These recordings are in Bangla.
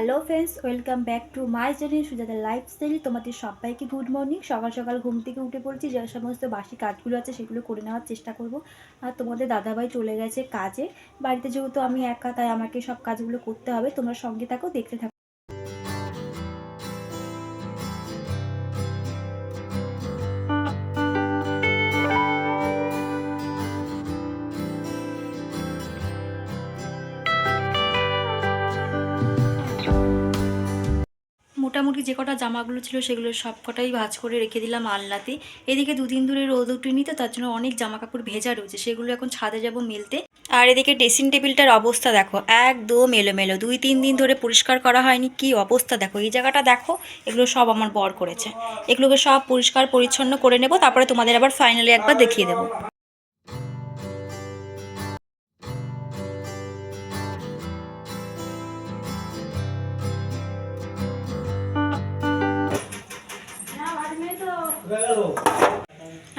Hello friends, welcome back to my channel Sujata lifestyle. তোমাদের সবাইকে গুড মর্নিং। সকাল সকাল ঘুম থেকে উঠে পড়েছি, যে সমস্ত বাসি কাজগুলো আছে সেগুলো করে নেওয়ার চেষ্টা করব। আর তোমাদের দাদাভাই চলে গেছে কাজে, বাড়িতে যেহেতু আমি একা, তাই আমাকে সব কাজগুলো করতে হবে। তোমরা সঙ্গে থাকো, দেখতে থাকো। মোটামুটি যে কটা জামাগুলো ছিল সেগুলো সব কটাই ভাঁজ করে রেখে দিলাম আলনাতে। এদিকে দুদিন ধরে রোদ উঠেনি, তো তার জন্য অনেক জামা কাপড় ভেজা রয়েছে, সেগুলো এখন ছাদে যাব মেলতে। আর এদিকে ড্রেসিং টেবিলটার অবস্থা দেখো, একদম এলোমেলো। 2-3 দিন ধরে পরিষ্কার করা হয়নি, কি অবস্থা দেখো। এই জায়গাটা দেখো, এগুলো সব আমার বর করেছে। এগুলোকে সব পরিষ্কার পরিচ্ছন্ন করে নেব, তারপরে তোমাদের আবার ফাইনালি একবার দেখিয়ে দেবো।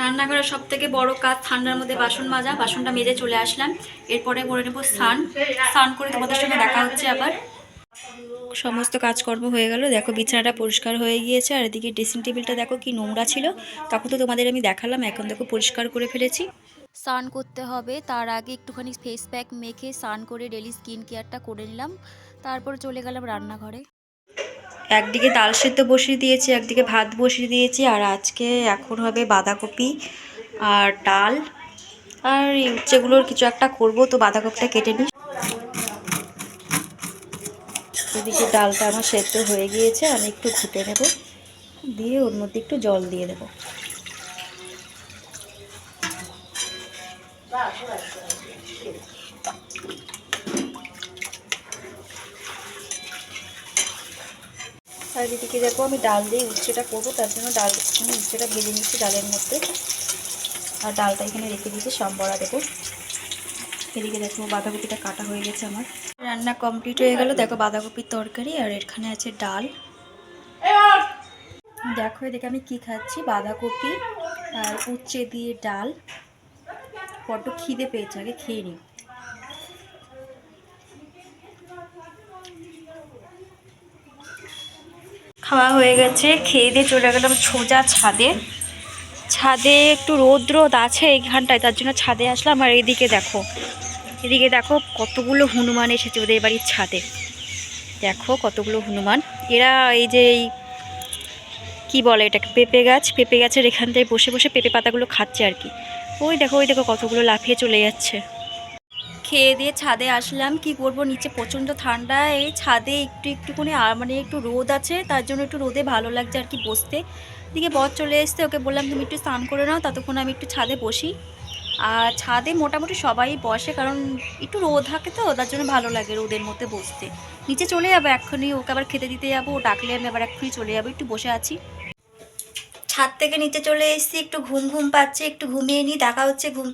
রান্নাঘরের সব থেকে বড় কাজ ঠান্ডার মধ্যে বাসন মাজা। বাসনটা মেজে চলে আসলাম, এরপরে করে নেবো স্নান। স্নান করে তোমাদের সঙ্গে দেখা হচ্ছে আবার। সমস্ত কাজকর্ম হয়ে গেল, দেখো বিছানাটা পরিষ্কার হয়ে গিয়েছে। আর এদিকে ড্রেসিং টেবিলটা দেখো কি নোংরা ছিল, তখন তো তোমাদের আমি দেখালাম। এখন দেখো পরিষ্কার করে ফেলেছি। স্নান করতে হবে, তার আগে একটুখানি ফেস প্যাক মেখে স্নান করে ডেলি স্কিন কেয়ারটা করে নিলাম। তারপর চলে গেলাম রান্নাঘরে। একদিকে ডাল সেদ্ধ বসিয়ে দিয়েছি, একদিকে ভাত বসিয়ে দিয়েছি। আর আজকে এখন হবে বাঁধাকপি আর ডাল, আর যেগুলোর কিছু একটা করব, তো বাঁধাকপিটা কেটে নিই। এদিকে ডালটা আমার সেদ্ধ হয়ে গিয়েছে, আমি একটু ঘুটে নেব, দিয়ে ওর মধ্যে একটু জল দিয়ে দেবো। আর এদিকে দেখো আমি ডাল দিয়ে উচ্ছেটা করবো, তার জন্য ডাল আমি উচ্ছেটা ভেজে নিচ্ছি ডালের মধ্যে। আর ডালটা এখানে রেখে দিয়েছি, সম্বরা দেবো। এদিকে দেখো বাঁধাকপিটা কাটা হয়ে গেছে আমার। রান্না কমপ্লিট হয়ে গেল, দেখো বাঁধাকপির তরকারি, আর এখানে আছে ডাল। দেখো এদিকে আমি কি খাচ্ছি, বাঁধাকপি আর উচ্ছে দিয়ে ডাল। বড্ড খিদে পেয়েছে, আগে খেয়ে নিই। খাওয়া হয়ে গেছে, খেয়ে দিয়ে চলে গেলাম সোজা ছাদে। ছাদে একটু রোদ রোদ আছে এইখানটায়, তার জন্য ছাদে আসলাম। আর এদিকে দেখো কতগুলো হনুমান এসেছে ওদের বাড়ির ছাদে। দেখো কতগুলো হনুমান। এরা এই যে কি বলে এটাকে, পেঁপে গাছের এখানটায় বসে বসে পেঁপে পাতাগুলো খাচ্ছে আর কি। ওই দেখো কতগুলো লাফিয়ে চলে যাচ্ছে। খেয়ে দিয়ে ছাদে আসলাম, কি করবো, নিচে প্রচণ্ড ঠান্ডা। এই ছাদে একটু একটুখানি মানে একটু রোদ আছে, তার জন্য একটু রোদে ভালো লাগছে আর কি বসতে। এদিকে বর চলে এসছে, ওকে বললাম তুমি একটু স্নান করে নাও, ততক্ষণ আমি একটু ছাদে বসি। আর ছাদে মোটামুটি সবাই বসে, কারণ একটু রোদ থাকে তো, তার জন্য ভালো লাগে রোদের মধ্যে বসতে। নিচে চলে যাবো এক্ষুনি, ওকে আবার খেতে দিতে যাবো, ও ডাকলে আমি আবার এক্ষুনি চলে যাবো। একটু বসে আছি, ছাদ থেকে নিচে চলে এসেছি, একটু ঘুম ঘুম পাচ্ছে, একটু ঘুমিয়ে নিই। দেখা হচ্ছে ঘুম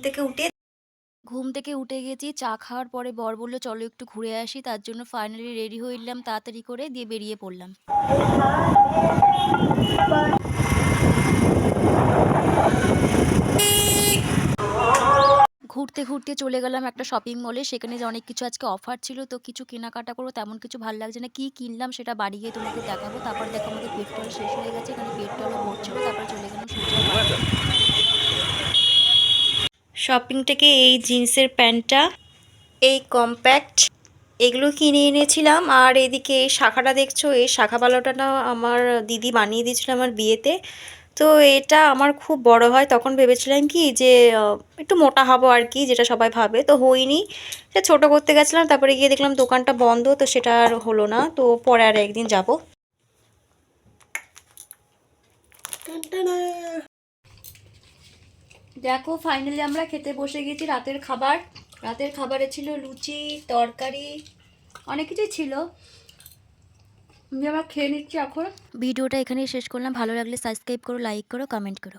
থেকে উঠে গেছি। চা খাওয়ার পরে বর বললো চলো একটু ঘুরে আসি, তার জন্য ফাইনালি রেডি হয়ে নিলাম তাড়াতাড়ি করে, দিয়ে বেরিয়ে পড়লাম। ঘুরতে ঘুরতে চলে গেলাম একটা শপিং মলে, সেখানে যে অনেক কিছু আজকে অফার ছিল, তো কিছু কেনাকাটা করবো। তেমন কিছু ভালো লাগছে না, কি কিনলাম সেটা বাড়ি গিয়ে তোমাকে দেখাবো। তারপর দেখো আমাদের পেট্রোল শেষ হয়ে গেছে, এখানে পেট্রোলও ভরছিল। তারপরে চলে গেলাম সূর্যের মার্কেটে। শপিং থেকে এই জিন্সের প্যান্টটা, এই কম্প্যাক্ট, এগুলো কিনে এনেছিলাম। আর এদিকে এই শাখাটা দেখছো, এই শাখা বালাটা না আমার দিদি বানিয়ে দিয়েছিল আমার বিয়েতে। তো এটা আমার খুব বড় হয়, তখন ভেবেছিলাম কি যে একটু মোটা হবো আর কি, যেটা সবাই ভাবে, তো হইনি। সে ছোটো করতে গেছিলাম, তারপরে গিয়ে দেখলাম দোকানটা বন্ধ, তো সেটা আর হলো না। তো পরে আর একদিন যাব। দেখো ফাইনালি আমরা খেতে বসে গেছি রাতের খাবার। রাতের খাবারে ছিল লুচি, তরকারি, অনেক কিছুই ছিল। আমি আবার খেয়ে নিচ্ছি এখন। ভিডিওটা এখানেই শেষ করলাম, ভালো লাগলে সাবস্ক্রাইব করো, লাইক করো, কমেন্ট করো।